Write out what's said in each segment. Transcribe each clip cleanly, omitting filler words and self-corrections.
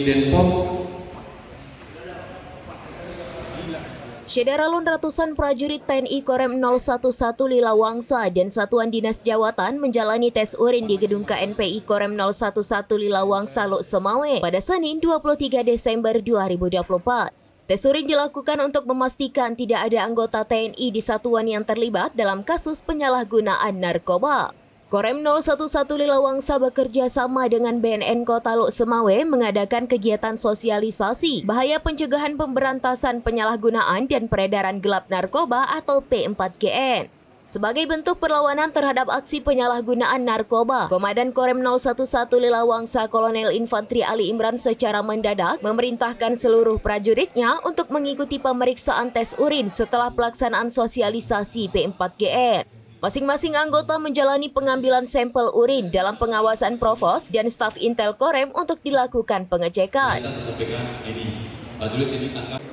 Denpom. Syederalun ratusan prajurit TNI Korem 011 Lilawangsa dan Satuan Dinas Jawatan menjalani tes urin di gedung KNPI Korem 011 Lilawangsa Lok Semawe pada Senin 23 Desember 2024. Tes urin dilakukan untuk memastikan tidak ada anggota TNI di satuan yang terlibat dalam kasus penyalahgunaan narkoba. Korem 011 Lilawangsa bekerja sama dengan BNN Kota Lok Semawe mengadakan kegiatan sosialisasi bahaya pencegahan pemberantasan penyalahgunaan dan peredaran gelap narkoba atau P4GN. Sebagai bentuk perlawanan terhadap aksi penyalahgunaan narkoba, Komandan Korem 011 Lilawangsa Kolonel Infantri Ali Imran secara mendadak memerintahkan seluruh prajuritnya untuk mengikuti pemeriksaan tes urin setelah pelaksanaan sosialisasi P4GN. Masing-masing anggota menjalani pengambilan sampel urin dalam pengawasan Provos dan staf Intel Korem untuk dilakukan pengecekan.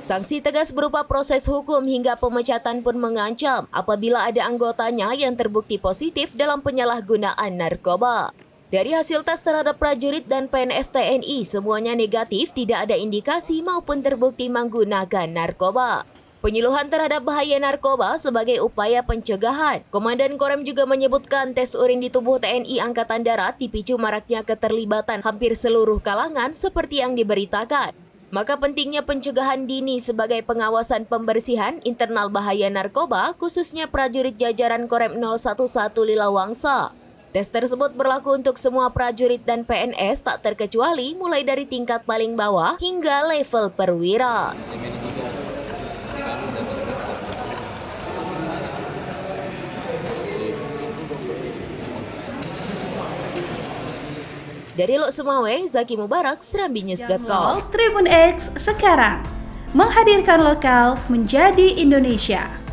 Sanksi tegas berupa proses hukum hingga pemecatan pun mengancam apabila ada anggotanya yang terbukti positif dalam penyalahgunaan narkoba. Dari hasil tes terhadap prajurit dan PNS TNI, semuanya negatif, tidak ada indikasi maupun terbukti menggunakan narkoba. Penyuluhan terhadap bahaya narkoba sebagai upaya pencegahan. Komandan Korem juga menyebutkan tes urin di tubuh TNI Angkatan Darat dipicu maraknya keterlibatan hampir seluruh kalangan seperti yang diberitakan. Maka pentingnya pencegahan dini sebagai pengawasan pembersihan internal bahaya narkoba khususnya prajurit jajaran Korem 011 Lilawangsa. Tes tersebut berlaku untuk semua prajurit dan PNS tak terkecuali mulai dari tingkat paling bawah hingga level perwira. Dari Lok Semawe, Zaki Mubarak, SerambiNews.com. Download Tribun X sekarang, menghadirkan lokal menjadi Indonesia.